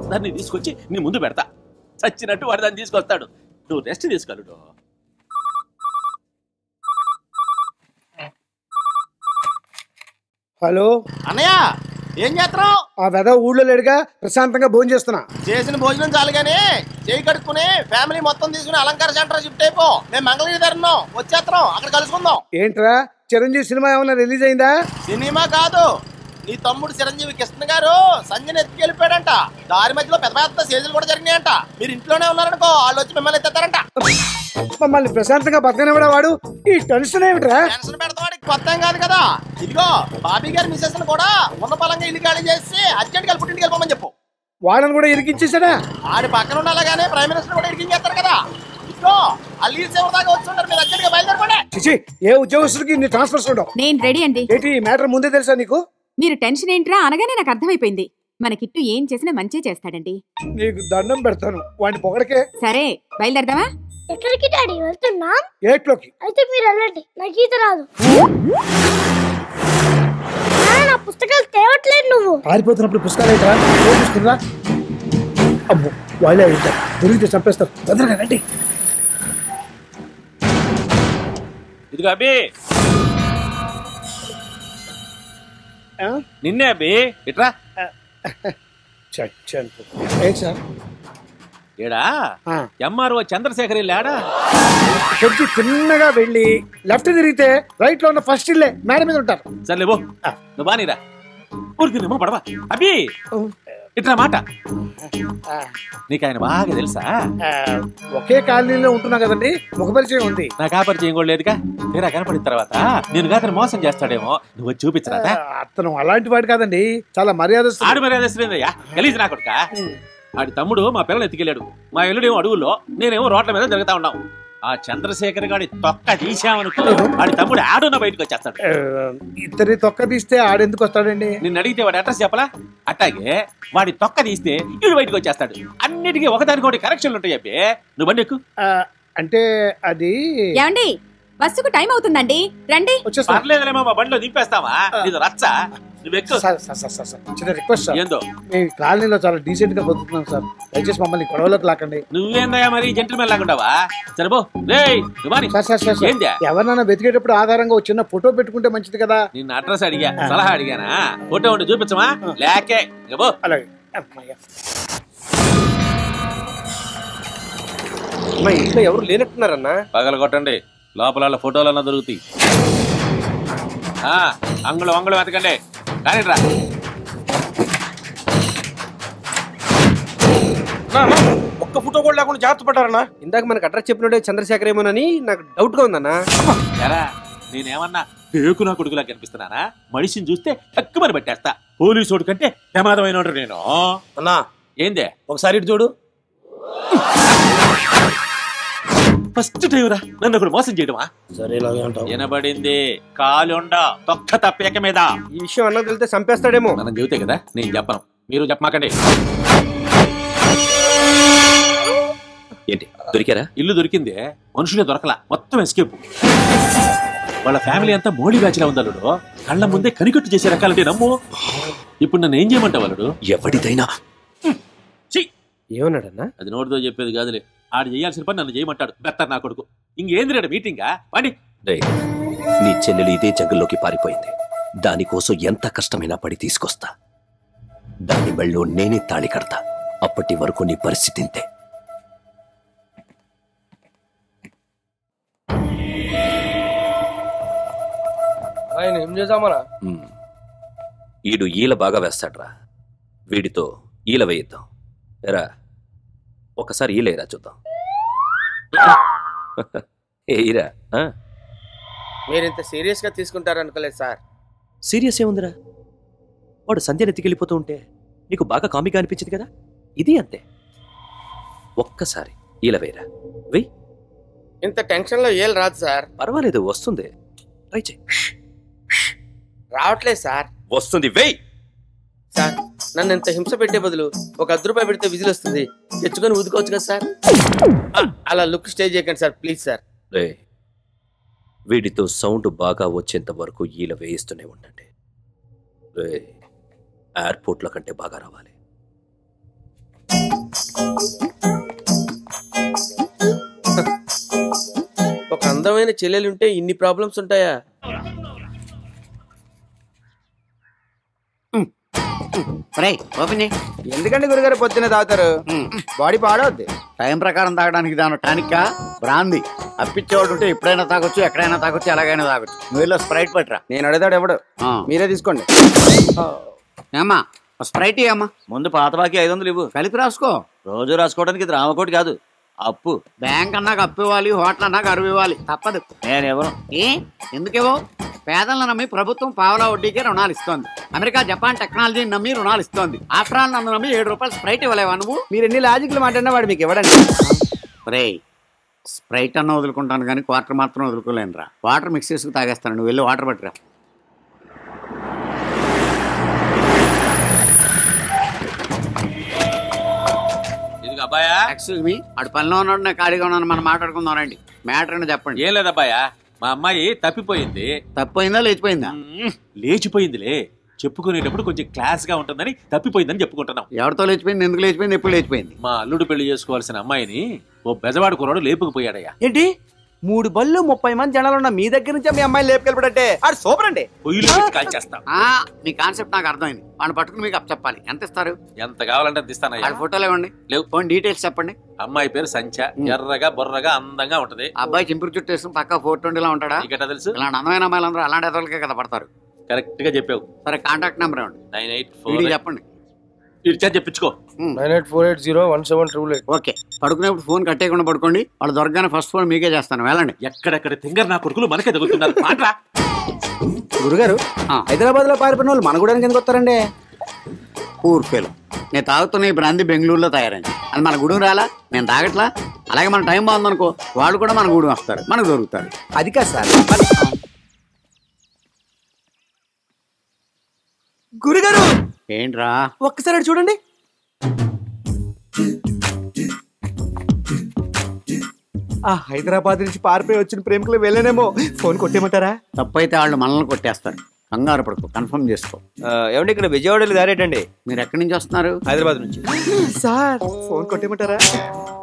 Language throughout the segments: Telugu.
అందరినీ తీసుకొచ్చి నీ ముందు పెడతా. చచ్చినట్టు వాడు దాన్ని తీసుకొస్తాడు. నువ్వు రెస్ట్ తీసుకోలేడు. హలో అన్నయ్య, ఏం చేస్తున్నావు? ఆ వెద ఊళ్ళో లేడుగా, ప్రశాంతంగా భోజనం చేస్తున్నా. చేసిన భోజనం చాలు గానీ చేయి కడుక్కుని ఫ్యామిలీ మొత్తం తీసుకుని అలంకార సెంటర్ షిఫ్ట్ అయిపో. మేము మంగళగిరి తరుణం వచ్చేస్తున్నాం, అక్కడ కలుసుకుందాం. ఏంట్రా చిరంజీవి సినిమా ఏమన్నా రిలీజ్ అయిందా? సినిమా కాదు, నీ తమ్ముడు చిరంజీవి కృష్ణ గారు సంజయ్ ఎత్తుకెళ్ళిపోయాడంట. దారి మధ్యలో పెద్ద పెద్ద సేజులు కూడా జరిగినాయంట. మీరు ఇంట్లోనే ఉన్నారనుకో, వాళ్ళు వచ్చి మిమ్మల్ని ఎత్తారంట. మమ్మల్ని ప్రశాంతంగా బతకనివ్వడా వాడు? ఈ టెన్షన్ ఏమిట్రా? టెన్షన్ పెడతావాడికి కొత్త ఏం కాదు కదా. ఇదిగో బాబీ గారి మిస్సెస్ కూడా ఉన్న పలంగా ఇల్లు ఖాళీ చేసి అర్జెంట్ గా పుట్టింటికి వెళ్ళిపోమని చెప్పు. వాళ్ళని కూడా ఇరికించేసాడా? ఆడి పక్కన ఉండాలగానే ప్రైమ్ మినిస్టర్ కూడా ఇరికించేస్తారు కదా. ఇదిగో అల్లి సేవ దాకా వచ్చుంటారు, మీరు అర్జెంట్ గా బయలుదేరపడే. చిచి, ఏ ఉద్యోగస్తుడికి ఇన్ని ట్రాన్స్ఫర్స్ ఉండవు. నేను రెడీ అండి. ఏంటి మ్యాటర్ ముందే తెలుసా నీకు? మీరు టెన్షన్ ఏంట్రా అనగానే నాకు అర్థమైపోయింది. మన కిట్టు ఏం చేసినా మంచి చేస్తాడండి. నీకు దండం పెడతాను వాడిని పొగడకే. సరే బయలుదేరదామా? ఎక్కడికి డాడీ వెళ్తున్నా? ఏట్లోకి. అయితే మీరు వెళ్ళండి, నాకు ఈత రాదు. నా పుస్తకాలు తేవట్లేదు. నువ్వు పారిపోతున్నప్పుడు పుస్తకాలు ఏంట్రా? అమ్మో వాళ్ళే వెళ్తారు, దొరికితే చంపేస్తారు. తొందరగా రండి. ఇదిగో అబ్బి, నిన్నే అబ్బి, ఇట్రా. ఏంటి సార్? ఏడా ఎంఆర్ఓ చంద్రశేఖర్ ఇల్లాడా? కొంచెం చిన్నగా వెళ్ళి లెఫ్ట్ తిరిగితే రైట్ లో ఉన్న ఫస్ట్ ఇల్లే, మేడ మీద ఉంటారు. సర్లే బో, నువ్వు బానీరా. ఊరికినేమో పడవా అబ్బి, ఇట్లా మాట. నీకు ఆయన బాగా తెలుసా? ఒకే కాలనీలో ఉంటున్నా కదండి, ముఖ పరిచయం ఉంది. నాకు ఆ పరిచయం కూడా లేదుగా. తీరా కనపడిన తర్వాత నేను అతను మోసం చేస్తాడేమో, నువ్వు వచ్చి చూపించరా? అతను అలాంటి వాడు కాదండి, చాలా మర్యాదస్తుడు. ఆడు మర్యాదస్తులేదయ్యా, గలీజ్ నా కొడుక. ఆడి తమ్ముడు మా పిల్లలు ఎత్తుకెళ్ళాడు. మా ఎల్లుడేమో అడుగుల్లో, నేనేమో రోడ్ల మీద జరుగుతా ఉన్నాం. ఆ చంద్రశేఖర్ గాడి తొక్క తీసామనుకో, ఆడి తమ్ముడు ఆడున్న బయటకు వచ్చేస్తాడు. ఇద్దరి తొక్క తీస్తే ఆడెందుకు వస్తాడండి? నిన్ను అడిగితే వాడి అడ్రస్ చెప్పలా? అట్టాగే వాడి తొక్క తీస్తే వీడు బయటకు వచ్చేస్తాడు. అన్నిటికీ ఒకదానికొకటి కరెక్షన్లు ఉంటాయి. అబ్బే నువ్వు బండి ఎక్కు. అంటే అది ఏమండి, బస్సుకు టైం అవుతుందండి, రండి. పర్లేదులేమో, మా బండిలో దింపేస్తావా? ఇది రచ్చ. నువ్వు ఎక్కు. చిన్న రిక్వెస్ట్ సార్, ఏందో మీ కాలనీలో చాలా డీసెంట్ గా బతుకుతున్నాం సార్, దయచేసి మమ్మల్ని గొడవలోకి లాకండి. నువ్వేందయ్యా మరి జెంటిల్మెన్ లాగుంటావా? సరేబో రేయ్ నువ్వు ఏంది? ఎవరినైనా వెతికేటప్పుడు ఆధారంగా చిన్న ఫోటో పెట్టుకుంటే మంచిది కదా. నిన్ను అడ్రస్ అడిగా, సలహా అడిగానా? ఫోటో ఉంటే చూపించమా? లేకే అలాగే. ఇంట్లో ఎవరు లేనట్టున్నారన్నా? పగల కొట్టండి, లోపల ఫోటోలన్నా దొరుకుతాయి. అంగుళం అంగుళం వెతకండి, కానీ రా. ఒక్క ఫోటో కూడా లేకుండా జాగ్రత్త పడ్డారన్నా. ఇందాక మనకు అడ్రస్ చెప్పినట్టే చంద్రశేఖర్ ఏమోనని నాకు డౌట్ గా ఉందన్నా. ఎరా నేనేమన్నా పేకు నా కొడుకులా కనిపిస్తున్నానా? మనిషిని చూస్తే తక్కువని పట్టేస్తా. పోలీసు కంటే ప్రమాదమైన నేను. అన్నా ఏందే, ఒకసారి ఇటు చూడు. ఫస్ట్ టైం రా నన్ను ఒకడు మోసం చేయడమా? సరే వినబడింది, కాలుండ తొక్క తప్పేక మీద. ఈ విషయం అన్నకు తెలితే చంపేస్తాడేమో. మనం చెబితే కదా, నేను చెప్పను, మీరు చెప్పమాకండి. ఏంటి దొరికారా? ఇల్లు దొరికింది, మనుషులే దొరకలా, మొత్తం ఎస్కేప్. వాళ్ళ ఫ్యామిలీ అంతా మోడీ బ్యాచ్ లా ఉందల్లుడు. కళ్ళ ముందే కనికట్టు చేసే రకాలంటే నమ్ము. ఇప్పుడు నన్ను ఏం చేయమంటావు వాళ్ళుడు? ఎవడిదైనా ఏమన్నాడన్నా? అది నోటితో చెప్పేది కాదులే. ఆడు చేయాల్సిన పని నన్ను చేయమంటాడు. బెత్తర్ నా కొడుకు. ఇంకేంది మీటింగా పండి. నీ చెల్లెలు ఇదే జంగల్లోకి పారిపోయింది. దానికోసం ఎంత కష్టమైనా పడి తీసుకొస్తా. దాని మెళ్ళో నేనే తాళి కడతా. అప్పటి వరకు నీ పరిస్థితి ఇంతే. ఆయన ఏం చేద్దామరా? ఈడు ఈల బాగా వేస్తాడ్రా. వీడితో ఈల వేయిద్దాం. ఎరా ఒకసారి ఈలేరా చూద్దాం. ఏరా మీరింత సీరియస్ గా తీసుకుంటారనుకోలేదు సార్. సీరియస్ ఏముందిరా? వాడు సంధ్యను ఎత్తికెళ్ళిపోతూ ఉంటే నీకు బాగా కామిగా అనిపించింది కదా, ఇది అంతే. ఒక్కసారి ఈల వేయరా. వెయ్యి. ఇంత టెన్షన్ లో ఏలు రాదు సార్. పర్వాలేదు, వస్తుంది. ట్రై చేయి. రావట్లేదు సార్. వస్తుంది, వెయ్యి. సార్ నన్ను ఎంత హింస పెట్టే బదులు ఒక 10 రూపాయలు పెడితే విజిల్ వస్తుంది, తెచ్చుకొని ఊదుకోవచ్చు కదా సార్. అలా లుక్ స్టే చేయకండి సార్, ప్లీజ్ సార్. రే వీడితో సౌండ్ బాగా వచ్చేంత వరకు ఈల వేయిస్తూనే ఉండండి. రే ఎయిర్పోర్ట్లో కంటే బాగా రావాలి. అందమైన చెల్లెలుంటే ఇన్ని ప్రాబ్లమ్స్ ఉంటాయా? ఎందుకంటే గురుగారు పొద్దున్న తాగుతారు? బాడీ పాడవద్ది. టైం ప్రకారం తాగడానికి దాని టానిక్ బ్రాంది. అప్పించేవాడు ఉంటే ఎప్పుడైనా తాగొచ్చు, ఎక్కడైనా తాగొచ్చు, ఎలాగైనా తాగొచ్చు. నువ్వు వెళ్ళి స్ప్రైట్ పట్టరా. నేను అడుగుతాడు ఎవడు, మీరే తీసుకోండి. ఏమ్మా స్ప్రైట్ అమ్మా. ముందు పాత బాకీ 500 ఇవ్వు. కలిపి రాసుకో. రోజు రాసుకోవడానికి ఇది రామకోటి కాదు, అప్పు. బ్యాంక్ అన్నాక అప్పు ఇవ్వాలి, హోటల్ అన్నాక అరువు ఇవ్వాలి, తప్పదు. నేను ఎవరు? ఎందుకేవో పేదలను నమ్మి ప్రభుత్వం పావలా వడ్డీకే రుణాలు ఇస్తోంది. అమెరికా జపాన్ టెక్నాలజీని నమ్మి రుణాలు ఇస్తోంది. ఆఫ్టర్ ఆల్ నన్ను నమ్మి 7 రూపాయలు స్ప్రైట్ ఇవ్వలేవా నువ్వు? మీరు ఎన్ని లాజిక్లు మాట్లాడినా వాడు మీకు ఇవ్వడండి. రే స్ప్రైట్ అన్న వదులుకుంటాను కానీ వాటర్ మాత్రం వదులుకోలేను రా. వాటర్ మిక్స్ చేసుకు తాగేస్తాను. నువ్వు వెళ్ళి వాటర్ పట్టురా. ఎక్స్క్యూజ్ మీ, అటు పనిలో ఉన్నాడు, నేను ఖాళీగా ఉన్నాను. మనం మాట్లాడుకుందాం రండి. మ్యాటర్ అని చెప్పండి. ఏం లేదబ్బాయా, మా అమ్మాయి తప్పిపోయింది. తప్పిపోయిందా లేచిపోయిందా? లేచిపోయిందిలే. చెప్పుకునేటప్పుడు కొంచెం క్లాస్ గా ఉంటుందని తప్పిపోయిందని చెప్పుకుంటున్నాం. ఎవరితో లేచిపోయింది, ఎందుకు లేచిపోయింది, ఎప్పుడు లేచిపోయింది? మా అల్లుడు పెళ్లి చేసుకోవాల్సిన అమ్మాయిని ఓ బెజవాడు కుర్రాడు లేపుకుపోయాడయ్యా. ఏంటి 3 బళ్ళు 30 మంది జనాలు ఉన్న మీ దగ్గర నుంచే మీ అమ్మాయి లేపుకెళ్ళిపడంటే అది సూపర్ అండి. పొయ్యిలు పెట్టి కాల్చేస్తాం. నీ కాన్సెప్ట్ నాకు అర్థమైంది. వాడిని పట్టుకుని మీకు అప్ చెప్పాలి. ఎంత ఇస్తారు? ఎంత కావాలంటే అంత ఇస్తానయ్యా. ఫోటోలు ఇవ్వండి. లేవు. ఫోన్ డీటెయిల్స్ చెప్పండి. అమ్మాయి పేరు సంచ, ఎర్రగా బొర్రగా అందంగా ఉంటది. అబ్బాయి చింపురు చుట్టూ వేసుకుని పక్క 420 ఉంటాడా? నీకెట్టా తెలుసు? ఇలాంటి అందమైన అమ్మాయిలు అందరూ అలాంటి ఎదలకే కదా పడతారు. కరెక్ట్ గా చెప్పావు. సరే కాంటాక్ట్ నెంబర్ ఇవ్వండి. 984 చెప్పండి. చెప్పించుకో. 9848017888. ఓకే, పడుకునేప్పుడు ఫోన్ కట్టేయకుండా పడుకోండి. వాళ్ళు దొరకగానే ఫస్ట్ ఫోన్ మీకే చేస్తాను. వెళ్ళండి. ఎక్కడెక్కడ తింగర్ నా కొడుకులు మనకే తగులుతున్నారు. పాట్రా గురుగారు, హైదరాబాద్ లో పారిపోయిన వాళ్ళు మన గుడానికి ఎందుకు వస్తారండి? పూర్ఫేలు. నేను తాగుతున్న ఈ బ్రాంతి బెంగళూరులో తయారైంది. అది మన గుడి రాలా, నేను తాగట్లా. అలాగే మన టైం బాగుందనుకో, వాళ్ళు కూడా మన గుడి వస్తారు, మనకు దొరుకుతారు. అది కాదు సార్. గురుగారు ఏంట్రా? ఒక్కసారి చూడండి. ఆ హైదరాబాద్ నుంచి పారిపోయి వచ్చిన ప్రేమికులు వెళ్ళనేమో. ఫోన్ కొట్టేయమంటారా? తప్పైతే వాళ్ళు మనల్ని కొట్టేస్తారు. కంగారు పడుకో, కన్ఫర్మ్ చేసుకో. ఏమండి ఇక్కడ విజయవాడలో దారేటండి. మీరు ఎక్కడి నుంచి వస్తున్నారు? హైదరాబాద్ నుంచి. సార్ ఫోన్ కొట్టేయమంటారా?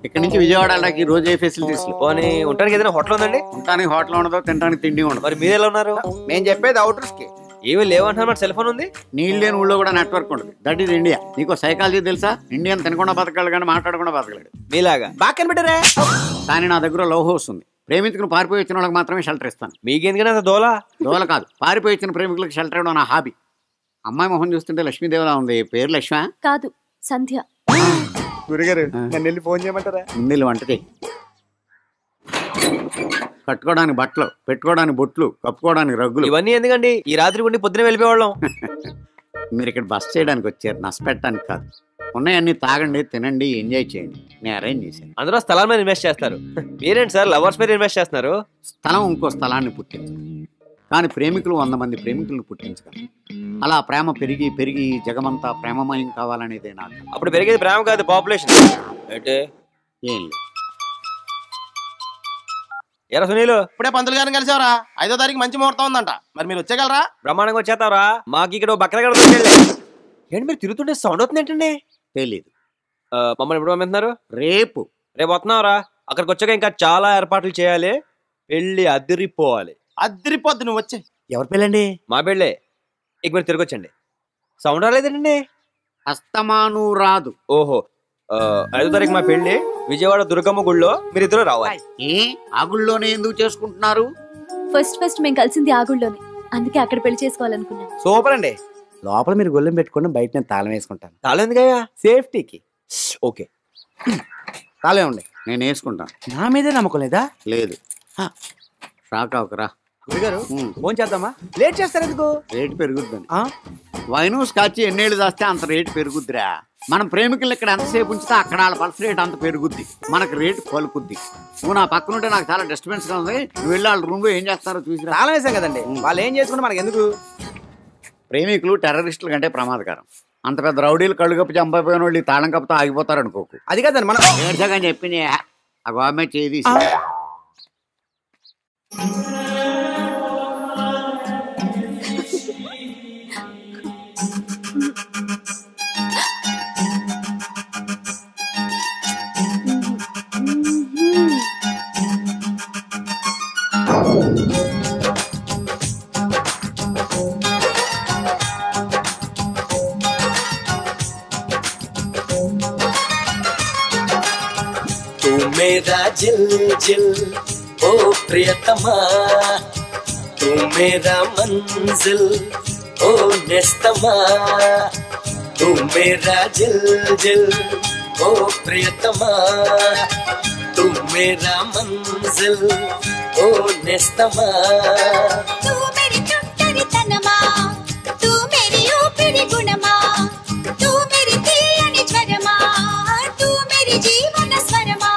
ఇక్కడ నుంచి విజయవాడ ఈ రోజు ఏ ఫెసిలిటీస్ పోనీ ఉండడానికి ఏదైనా హోటల్ ఉందండి? ఉండడానికి హోటల్ ఉండదు, తినడానికి తిండి ఉండదు. మరి మీరు ఎలా ఉన్నారు? నేను చెప్పేది అవుటర్స్ కి. ఏమీ లేవంటున్నారు. మరి సెల్ ఫోన్ ఉంది. నీళ్ళు లేని ఊళ్ళో కూడా నెట్వర్క్ ఉండదు. That is India. నీకు సైకాలజీ తెలుసా? ఇండియన్ తినకుండా బతకాలి కానీ మాట్లాడకుండా బతకలేడు. మీలాగా బాగా కనిపెట్టారా? కానీ నా దగ్గర లవ్ హౌస్ ఉంది. ప్రేమికులు పారిపోయి వచ్చిన వాళ్ళకి మాత్రమే షెల్టర్ ఇస్తాను. మీకెందుకనే అంత దోల కాదు, పారిపోయి వచ్చిన ప్రేమికులకు షెల్టర్ ఇవ్వడం నా హాబీ. అమ్మాయి మొహం చూస్తుంటే లక్ష్మీదేవిలా ఉంది. పేరు లక్ష్మ కాదు, సంధ్య. గురుగారు నన్ను వెళ్ళి ఫోన్ చేయమంటారా? ముందు వంట చేయి. కట్టుకోవడానికి బట్టలు, పెట్టుకోవడానికి బొట్లు, కప్పుకోవడానికి రగ్గులు. ఇవన్నీ ఎందుకండి? ఈ రాత్రి ఉండి పొద్దున వెళ్ళిపోవాళ్ళం. మీరు ఇక్కడ బస్ చేయడానికి వచ్చారు, నష్టపెట్టడానికి కాదు. ఉన్నాయన్నీ తాగండి, తినండి, ఎంజాయ్ చేయండి. నేను అరేంజ్ చేశాను. అందరూ స్థలాల మీద ఇన్వెస్ట్ చేస్తారు. మీరేంటి సార్ లవర్స్ మీద ఇన్వెస్ట్ చేస్తున్నారు? స్థలం ఇంకో స్థలాన్ని పుట్టించు, కానీ ప్రేమికులు 100 మంది ప్రేమికులను పుట్టించగలరు. అలా ప్రేమ పెరిగి పెరిగి జగమంతా ప్రేమమయం కావాలనేదే నాకు. అప్పుడు పెరిగేది ప్రేమ కాదు, పాపులేషన్. అంటే ఏం లేదు. ఎరా సునీలు, ఇప్పుడే పంతులు గారిని కలిసావరా? 5వ తారీఖు మంచి ముహూర్తం ఉందంట. మరి మీరు వచ్చేగలరా? బ్రహ్మాండంగా వచ్చేస్తావరా? మాకు ఇక్కడ బక్కరగడ ఏంటి మీరు తిరుగుతుంటే సౌండ్ అవుతుంది ఏంటండి? తెలీదు. మమ్మల్ని ఎప్పుడు పంపిస్తున్నారు? రేపు వస్తున్నావురా? అక్కడికి వచ్చాక ఇంకా చాలా ఏర్పాట్లు చేయాలి. పెళ్లి అదిరిపోవాలి. అదిరిపోద్ది. నువ్వు వచ్చే. ఎవరి పెళ్ళండి? మా పెళ్ళే. ఇక మీరు తిరిగి వచ్చండి. సౌండ్ రాలేదండి. అస్తమాను రాదు. ఓహో, 5వ తారీఖు మా పెళ్లి విజయవాడ దుర్గమ్మ గుళ్ళో. మీరిద్దరు రావాలి. ఆ గుళ్ళోనే ఎందుకు చేసుకుంటున్నారు? ఫస్ట్ మేము కలిసింది ఆ గుళ్ళోనే, అందుకే అక్కడ పెళ్లి చేసుకోవాలనుకున్నాను. సూపర్ అండి. లోపల మీరు గొల్లెం పెట్టుకుని బయట నేను తాళం వేసుకుంటాను. తాళం ఎందుకయ్యా? సేఫ్టీకి. ఓకే, తాళం ఉండే, నేను వేసుకుంటాను. నా మీదే నమ్మకం లేదా? లేదు. షాక్ అవకరా. గురుగారు ఫోన్ చేద్దామా? లేట్ చేస్తారు ఎందుకు? రేటు పెరుగుద్దని. వైను స్కాచ్ ఎన్నేళ్ళు దాస్తే అంత రేటు పెరుగుద్దిరా. మనం ప్రేమికులు ఇక్కడ ఎంతసేపు ఉంచితే అక్కడ వాళ్ళ పల్స్ రేట్ అంత పెరుగుద్ది, మనకు రేటు పలుకుద్ది. నువ్వు నా పక్కన ఉంటే నాకు చాలా డిస్టర్బెన్స్ గా ఉంది. నువ్వు వెళ్ళి వాళ్ళ రూమ్ లో ఏం చేస్తారో చూసి. తాళం వేసాం కదండి, వాళ్ళు ఏం చేసుకుంటే మనకు ఎందుకు? ప్రేమికులు టెర్రరిస్టుల కంటే ప్రమాదకరం. అంత పెద్ద రౌడీలు కళ్ళు కప్పి చంపైపోయిన వాళ్ళు తాళం కప్పుతో ఆగిపోతారు అనుకోకు. అది కాదండి, మనం ఏడ్చగాని చెప్పి ఆ గవర్నమెంట్ చేయి. मेरा जिल जिल ओ प्रियतमा तू मेरा मंजिल ओ नेस्तमा तू मेरा जिल जिल ओ प्रियतमा तू मेरा मंजिल ओ नेस्तमा तू मेरी चुंटरी तनमा तू मेरी ऊपिरी गुणमा तू मेरी तीयनी ज्वरमा तू मेरी जीवन स्वरमा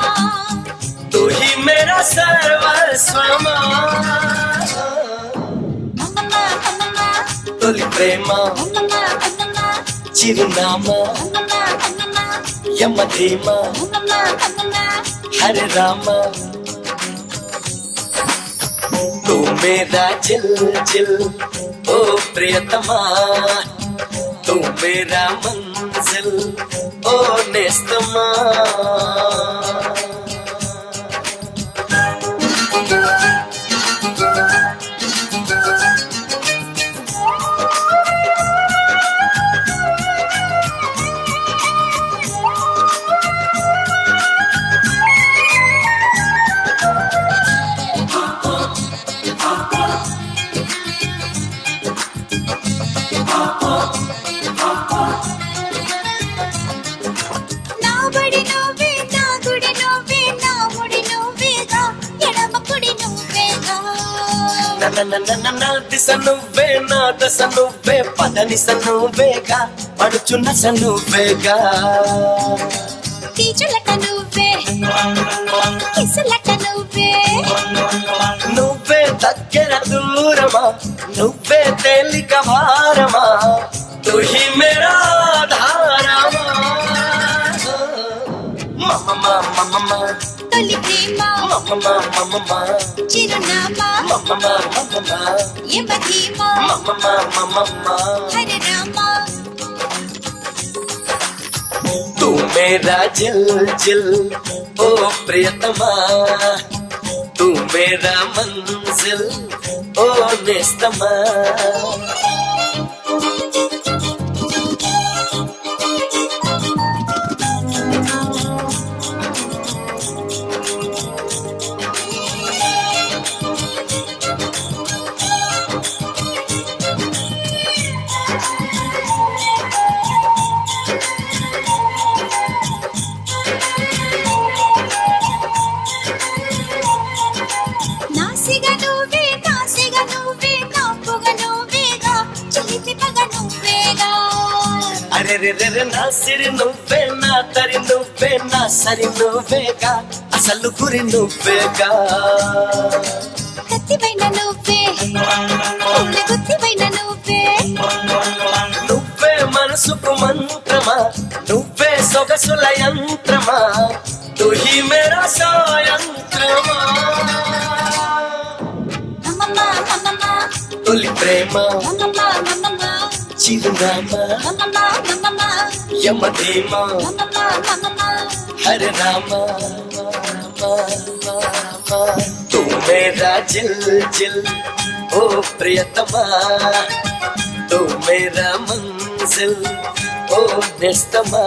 तू ही मेरा सर्वस्वमा तोली प्रेमा चिरुनामा यमधीमा हरे रामा तू मेरा जिल जिल ओ प्रियतमा तू मेरा मंजिल ओ नेस्तमा దిశ నువ్వే నా దశ నువ్వే పదనిస నువ్వేగా పడుచున్న స నువ్వేగా తీచులక నువ్వే కిసులక నువ్వే నువ్వే దగ్గర దూరమా నువ్వే తేలిక భారమా తు హి మేరా ధారమా మమ మమ తొలి ప్రేమ మమ మమ చిరునామా మమ మమ యమధీమా మమ మమ హరే రామా तू मेरा जिल जिल ओ प्रियतमा तू मेरा मंजिल ओ नेस्तमा నా సిరి నువ్వే నా తరి నువ్వే నా సరి నువ్వేగా అసలు గురి నువ్వేగా కత్తివైన నువ్వే గుత్తివైన నువ్వే నువ్వే మనసుకు మంత్రమా నువ్వే సొగసుల యంత్రమా తు హి మేరా సాయంత్రమా తొలి ప్రేమ చిరునామా యమధీమా హరే రామా తూ మేరా జిల్ జిల్ ఓ ప్రియతమా तू मेरा मंजिल ओ नेस्तमा